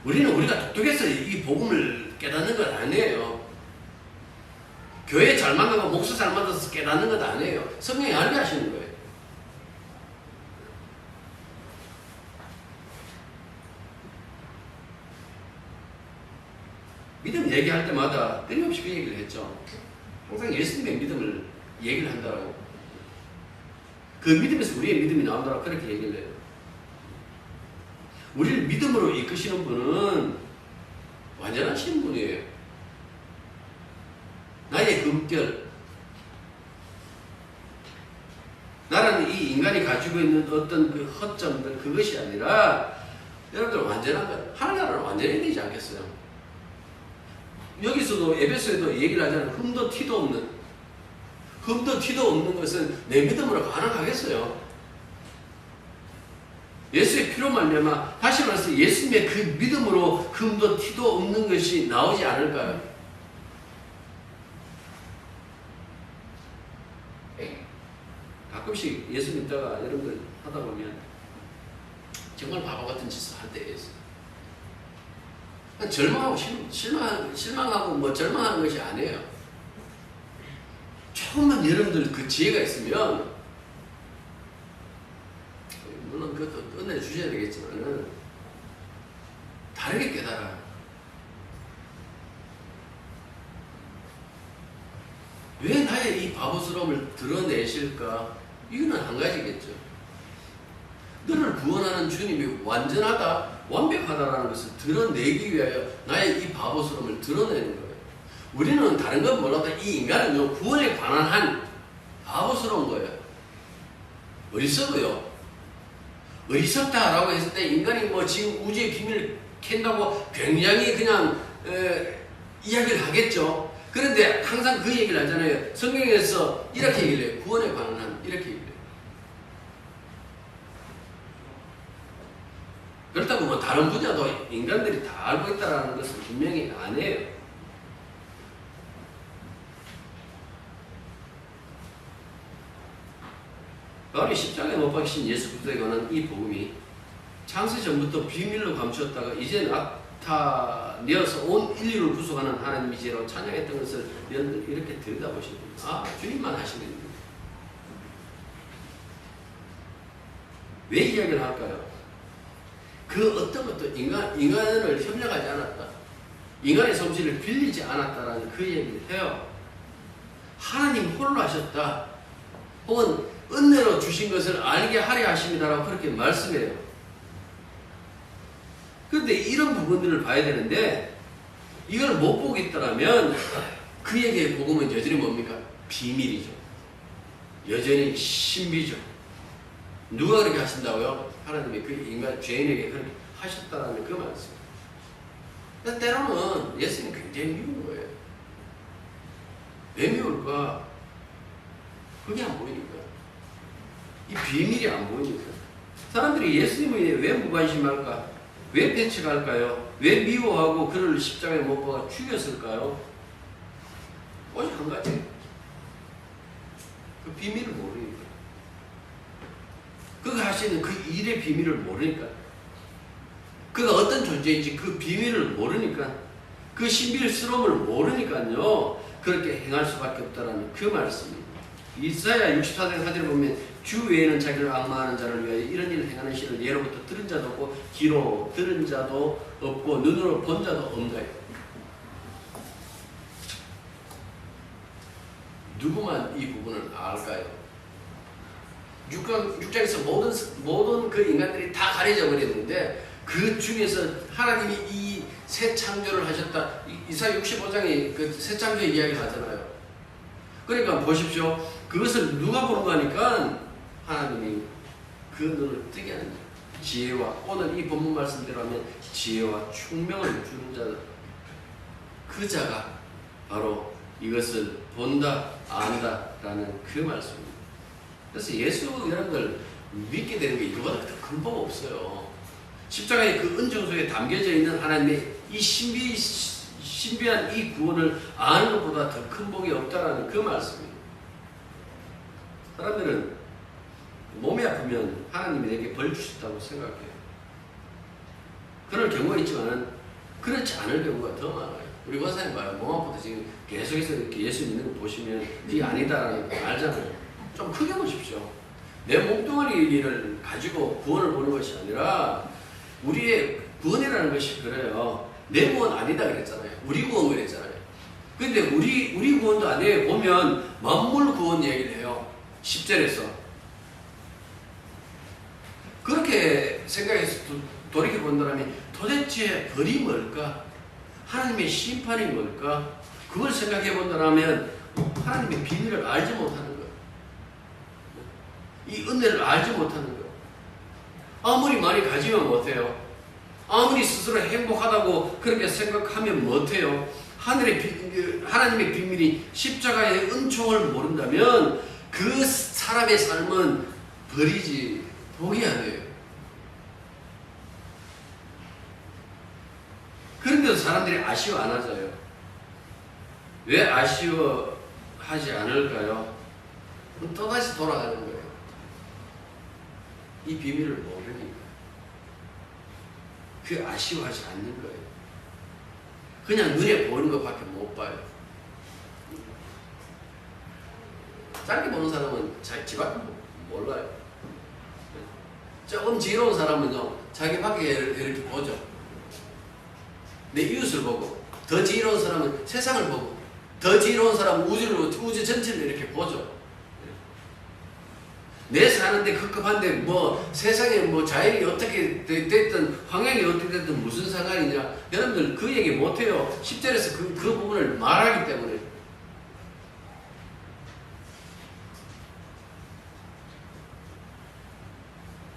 우리가 똑똑해서 이 복음을 깨닫는 것 아니에요. 교회 잘 만나고 목사 잘 만나서 깨닫는 것 아니에요. 성령이 알게 하시는 거예요. 믿음 얘기할 때마다 끊임없이 그 얘기를 했죠. 항상 예수님의 믿음을 얘기를 한다라고. 그 믿음에서 우리의 믿음이 나온다라고 그렇게 얘기를 해요. 우리를 믿음으로 이끄시는 분은 완전하신 분이에요. 나의 금결. 나라는 이 인간이 가지고 있는 어떤 그 허점들 그것이 아니라 여러분들 완전한 거예요. 하나님은 완전해야 되지 않겠어요? 여기서도 에베소에도 얘기를 하잖아요. 흠도 티도 없는 것은 내 믿음으로 가능하겠어요? 예수의 피로 말미암아 다시 말해서 예수님의 그 믿음으로 흠도 티도 없는 것이 나오지 않을까요? 가끔씩 예수 믿다가 여러분들 하다 보면 정말 바보 같은 짓을 할 때가 있어요. 절망하고 실망하고 뭐 절망하는 것이 아니에요. 조금만 여러분들 그 지혜가 있으면 물론 그것도 은혜 주셔야 되겠지만은 다르게 깨달아요. 왜 나의 이 바보스러움을 드러내실까? 이거는 한 가지겠죠. 너를 구원하는 주님이 완전하다, 완벽하다라는 것을 드러내기 위하여 나의 이 바보스러움을 드러내는 거예요. 우리는 다른 건 몰라도 이 인간은 구원에 관한 한 바보스러운 거예요. 어리석어요. 어리석다라고 했을 때 인간이 뭐 지금 우주의 비밀을 캔다고 굉장히 그냥 이야기를 하겠죠. 그런데 항상 그 얘기를 하잖아요. 성경에서 이렇게 얘기를 해요. 구원에 관한 한 이렇게 얘기를 해요. 그렇다고 뭐 다른 분야도 인간들이 다 알고 있다는 것은 분명히 아니에요. 바울이 십자가에 못 박히신 예수 그리스도에 관한 이 복음이 창세 전부터 비밀로 감추었다가 이제 나타내어서 온 인류를 구속하는 하나님의 지혜로 찬양했던 것을 여러분들 이렇게 들여다보시면 아, 주님만 하시는 거예요. 왜 이야기를 할까요? 그 어떤 것도 인간을 협력하지 않았다. 인간의 솜씨를 빌리지 않았다라는 그 얘기를 해요. 하나님 홀로 하셨다. 혹은 은혜로 주신 것을 알게 하려 하십니다라고 그렇게 말씀해요. 그런데 이런 부분들을 봐야 되는데 이걸 못 보겠다라면 그에게 복음은 여전히 뭡니까? 비밀이죠. 여전히 신비죠. 누가 그렇게 하신다고요? 하나님이 그 인간 죄인에게 그렇게 하셨다라는 그 말씀. 때로는 예수님 굉장히 미운 거예요. 왜 미울까? 그게 안 보이니까. 이 비밀이 안 보이니까. 사람들이 예수님에 왜 무관심할까? 왜 배척할까요? 왜 미워하고 그를 십자가에 못 박아 죽였을까요? 오직 한 가지. 그 비밀을 모르니까. 그가 하시는 그 일의 비밀을 모르니까. 그가 어떤 존재인지 그 비밀을 모르니까. 그 신비스러움을 모르니까요. 그렇게 행할 수밖에 없다라는 그 말씀입니다. 이사야 64장 4절을 보면 주 외에는 자기를 악마하는 자를 위하여 이런 일을 행하는 시를 예로부터 들은 자도 없고 귀로 들은 자도 없고 눈으로 본 자도 없나요? 누구만 이 부분을 알까요? 6장에서 모든 그 인간들이 다 가려져 버렸는데 그 중에서 하나님이 이 새 창조를 하셨다. 이사야 65장에 그 새 창조 이야기를 하잖아요. 그러니까 보십시오. 그것을 누가 보는 거니까 하나님이 그 눈을 뜨게 하는 자. 지혜와, 오늘 이 본문 말씀대로 하면 지혜와 총명을 주는 자, 그 자가 바로 이것을 본다, 안다라는 그 말씀입니다. 그래서 예수 여러분들 믿게 되는 게 이거보다 더 큰 법 없어요. 십자가의 그 은총 속에 담겨져 있는 하나님의 이 신비한 이 구원을 아는 것보다 더 큰 복이 없다라는 그 말씀입니다. 사람들은 몸이 아프면 하나님이 내게 벌 주셨다고 생각해요. 그럴 경우가 있지만 그렇지 않을 경우가 더 많아요. 우리 권사님 봐요. 몸 아프다 지금 계속해서 이렇게 예수 믿는 거 보시면 이게 아니다라는 거 알잖아요. 좀 크게 보십시오. 내 몸뚱아리를 가지고 구원을 보는 것이 아니라 우리의 구원이라는 것이 그래요. 내 구원 아니다 그랬잖아요. 우리 구원 그랬잖아요. 근데 우리 구원도 아니에요. 보면 만물 구원 얘기를 해요. 10절에서. 그렇게 생각해서 돌이켜 본다면 도대체 벌이 뭘까? 하나님의 심판이 뭘까? 그걸 생각해 본다면 하나님의 비밀을 알지 못하는 거예요. 이 은혜를 알지 못하는 거예요. 아무리 많이 가지면 못해요. 아무리 스스로 행복하다고 그렇게 생각하면 못해요. 하나님의 비밀이 십자가의 은총을 모른다면 그 사람의 삶은 벌이지 복이 아니에요. 그런데도 사람들이 아쉬워 안 하져요. 왜 아쉬워하지 않을까요? 또다시 돌아가는 거예요. 이 비밀을 모르니까. 그 아쉬워하지 않는 거예요. 그냥 눈에 보이는 것밖에 못 봐요. 짧게 보는 사람은 집 앞에 몰라요. 조금 지혜로운 사람은요, 자기 밖에 이렇게 보죠. 내 이웃을 보고, 더 지혜로운 사람은 세상을 보고, 더 지혜로운 사람은 우주 전체를 이렇게 보죠. 내 사는데 급급한데 뭐 세상에 뭐 자연이 어떻게 됐든 환경이 어떻게 됐든 무슨 상관이냐. 여러분들 그 얘기 못해요. 10절에서 그 부분을 말하기 때문에.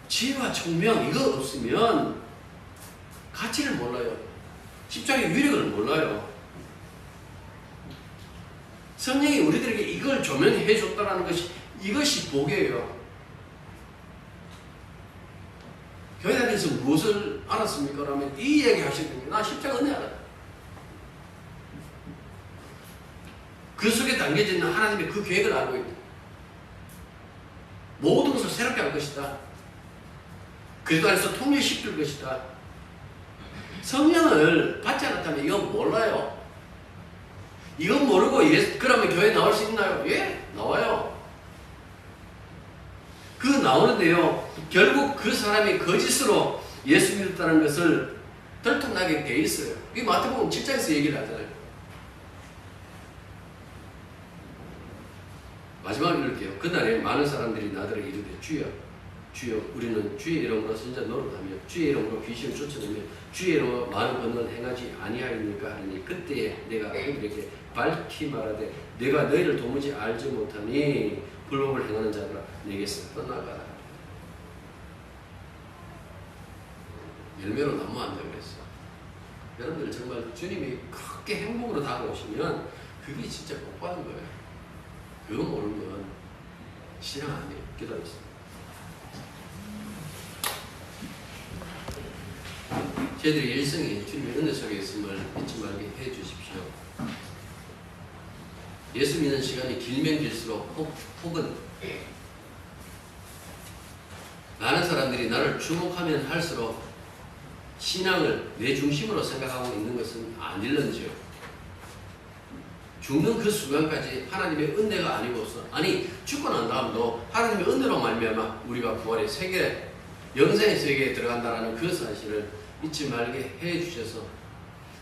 지혜와 총명 이거 없으면 가치를 몰라요. 십자가의 위력을 몰라요. 성령이 우리들에게 이걸 조명해 줬다는 것이 이것이 복이에요. 교회 다니면서 무엇을 알았습니까? 라면 이 얘기 하시는 나 십자가 은혜 알아. 그 속에 담겨져 있는 하나님의 그 계획을 알고 있다. 모든 것을 새롭게 할 것이다. 그리스도 안에서 통일시킬 것이다. 성령을 받지 않았다면 이건 몰라요. 이건 모르고 그러면 교회 나올 수 있나요? 예, 나와요. 그 나오는데요, 결국 그 사람이 거짓으로 예수 믿었다는 것을 들통나게 돼 있어요. 이 마태복음 7장에서 얘기를 하잖아요. 마지막으로 이렇게요. 그날에 많은 사람들이 나더러 이르되 주여 주여 우리는 주의 이름으로 선자 노릇하며 주의 이름으로 귀신을 쫓아내며 주의 이름으로 많은 권능을 행하지 아니하였니까 하니 그때에 내가 그들에게 밝히 말하되 내가 너희를 도무지 알지 못하니 불법을 행하는 자들아 내게서 떠나가라. 열매로 나면 안 되고 그랬어. 여러분들 정말 주님이 그렇게 행복으로 다가오시면 그게 진짜 복 받은 거예요. 그거 모르면 신앙 아니에요. 기도하겠습니다. 저희들의 일생이 주님의 은혜 속에 있음을 잊지 말게 해 주십시오. 예수 믿는 시간이 길면 길수록 혹은 많은 사람들이 나를 주목하면 할수록 신앙을 내 중심으로 생각하고 있는 것은 아닐런지요. 죽는 그 순간까지 하나님의 은혜가 아니고서 아니 죽고 난 다음도 하나님의 은혜로 말미암아 우리가 부활의 세계 영생의 세계에 들어간다는 그 사실을 잊지 말게 해 주셔서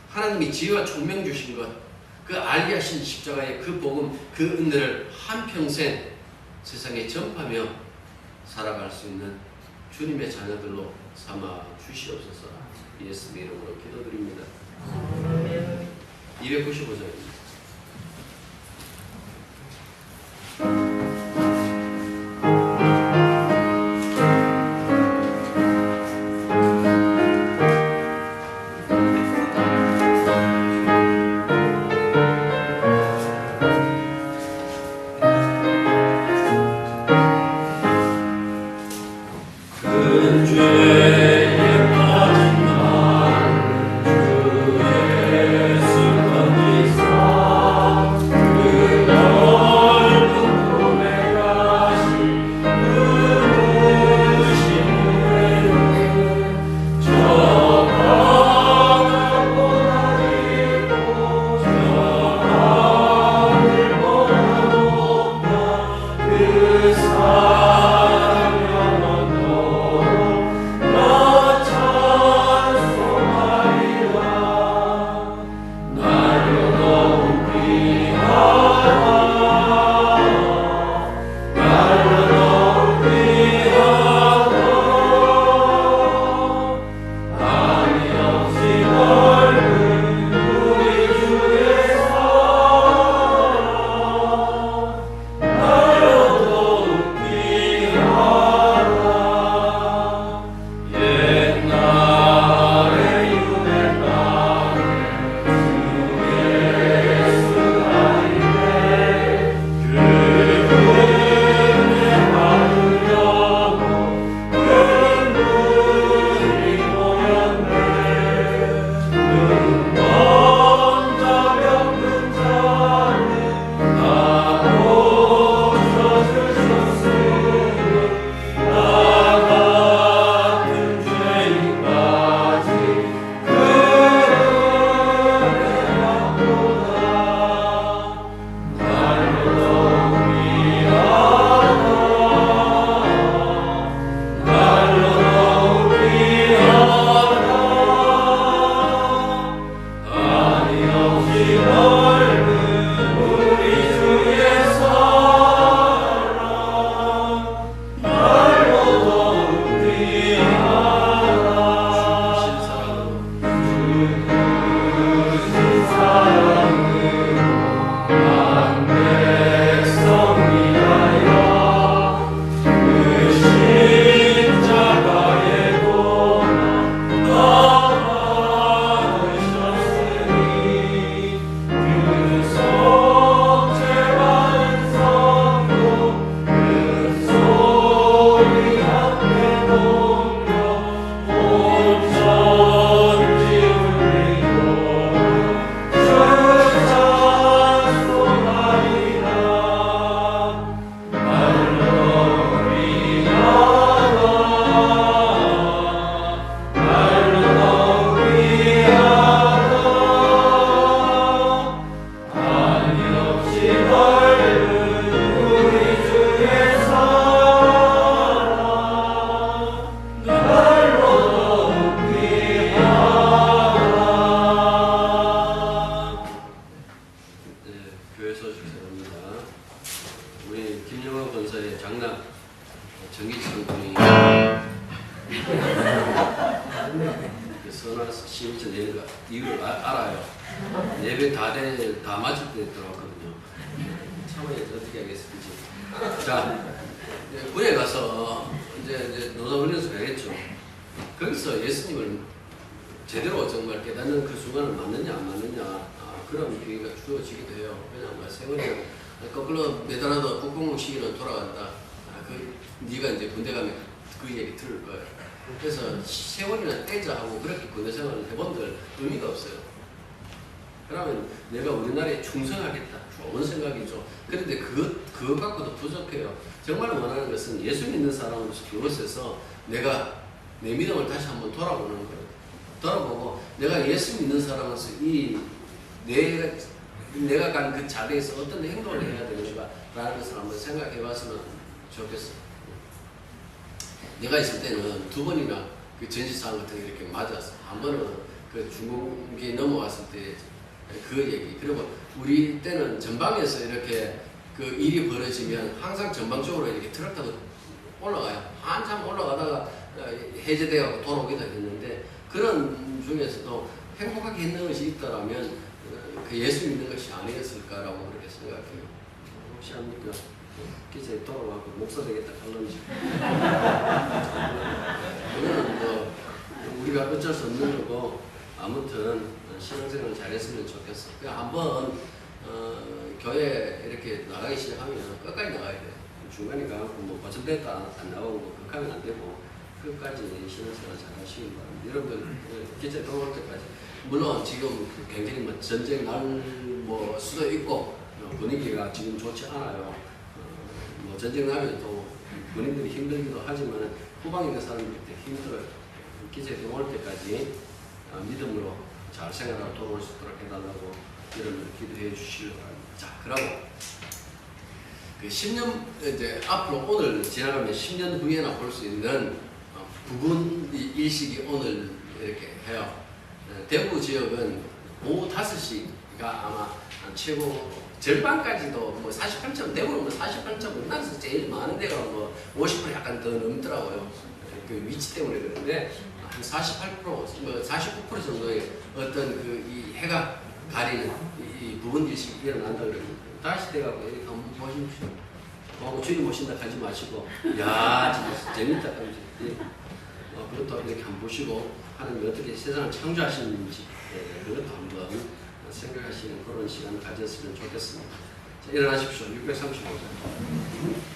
하나님이 지혜와 총명 주신 것 그 알게 하신 십자가의 그 복음 그 은혜를 한평생 세상에 전파하며 살아갈 수 있는 주님의 자녀들로 삼아 주시옵소서. 예수 이름으로 기도드립니다. 295장입니다. 하겠습니다. 우리 김영호 건설의 장남 정기철 군이 선화서 시민철 내는 거 이유를 알아요. 예배 다 맞을 때 들어왔거든요. 참아야지 어떻게 하겠습니까? 자, 군에 가서 이제 노사훈련소 가겠죠. 거기서 예수님을 제대로 정말 깨닫는 그 순간은 맞느냐 안 맞느냐 그런 기회가 주어지기도 해요. 왜냐하면 세월이 거꾸로 매달아도 국뽕 시기는 돌아간다. 네가 이제 군대 가면 그 얘기 들을 거예요. 그래서 세월이나 떼자 하고 그렇게 군대 생활을 해본들 의미가 없어요. 그러면 내가 우리나라에 충성하겠다. 좋은 생각이죠. 그런데 그것 갖고도 부족해요. 정말 원하는 것은 예수 믿는 사람으로서 그것에서 내가 내 믿음을 다시 한번 돌아보는 거예요. 돌아보고 내가 예수 믿는 사람으로서 내가 간 그 자리에서 어떤 행동을 해야 되는가 라는 것을 한번 생각해 봤으면 좋겠어요. 내가 있을 때는 2번이나 그 전시상 같은 게 이렇게 맞았어. 한 번은 그 중국에 넘어왔을 때 그 얘기. 그리고 우리 때는 전방에서 이렇게 그 일이 벌어지면 항상 전방 쪽으로 이렇게 트럭 타고 올라가요. 한참 올라가다가 해제되어 돌아오기도 했는데 그런 중에서도 행복하게 했는 것이 있다라면 그 예수 믿는 것이 아니었을까라고 그렇게 생각해요. 혹시 합니까? 기자에 돌아와서 목사 되겠다 할런지. 그거는 뭐 우리가 어쩔 수 없는 거고 아무튼 신앙생활 잘했으면 좋겠어. 그냥 한번 교회 이렇게 나가기 시작하면 끝까지 나가야 돼. 중간에 가고 뭐 거절됐다 안 나오고 그렇게 안 되고 끝까지 신앙생활 잘하시기 바랍니다. 여러분들 기자에 돌아올 때까지. 물론 지금 굉장히 뭐 전쟁 날 뭐 수도 있고 분위기가 지금 좋지 않아요. 뭐 전쟁 나면 또 군인들이 힘들기도 하지만 후방에 있는 사람들이 힘들어요. 기자에 돌아올 때까지 믿음으로 잘 생활하고 돌아올 수 있도록 해달라고 여러분들 기도해 주시기 바랍니다. 자, 그러고 그 10년 이제 앞으로 오늘 지나가면 10년 후에나 볼 수 있는 부분 일식이 오늘 이렇게 해요. 대구 지역은 오후 5시가 아마 최고 절반까지도 뭐 48점, 대구는 뭐 48점 우리나라에서 제일 많은 데가 뭐 50% 약간 더 넘더라고요. 그 위치 때문에 그런데 한 48%, 뭐 49% 정도의 어떤 그 이 해가 가리는 이 부분 일식이 일어난다 그러거든요. 다시 돼가고 이렇게 한번 보십시오. 주인 모신다 하지 마시고, 야, 진짜 재밌다 하면서 그것도 이렇게 한번 보시고 하나님이 어떻게 세상을 창조하시는지 그것도 한번 생각하시는 그런 시간을 가졌으면 좋겠습니다. 자, 일어나십시오. 635장.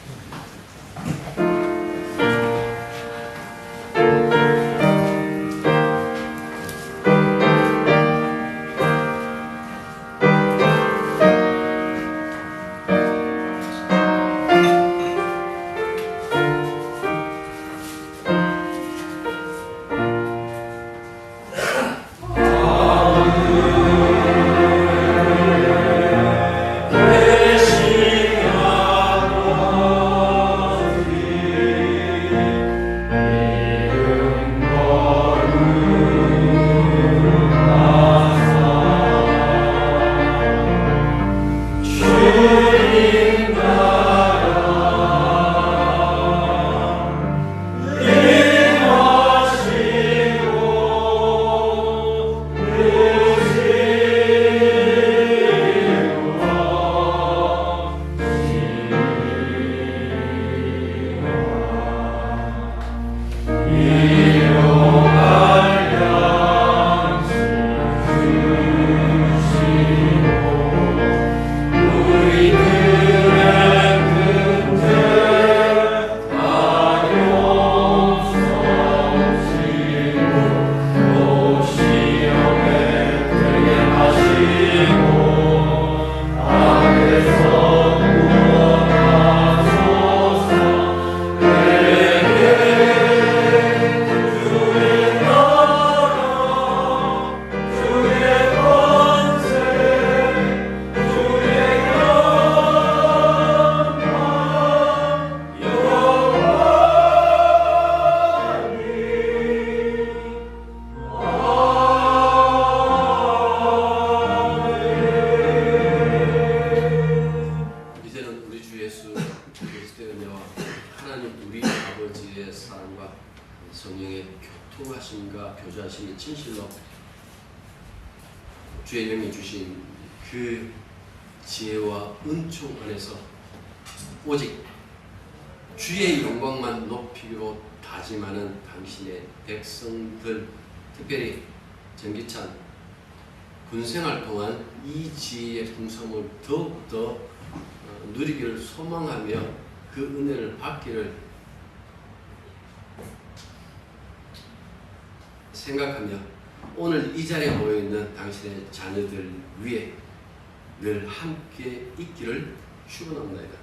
예수 그리스도의 은혜와 하나님 우리 아버지의 사랑과 성령의 교통하심과 교제하심이 진실로 주의 영이 주신 그 지혜와 은총 안에서 오직 주의 영광만 높이기로 다짐하는 당신의 백성들, 특별히 전기찬 군생활 동안 이 지혜의 풍성을 더욱더 누리기를 소망하며 그 은혜를 받기를 생각하며 오늘 이 자리에 모여있는 당신의 자녀들 위해 늘 함께 있기를 축원합니다.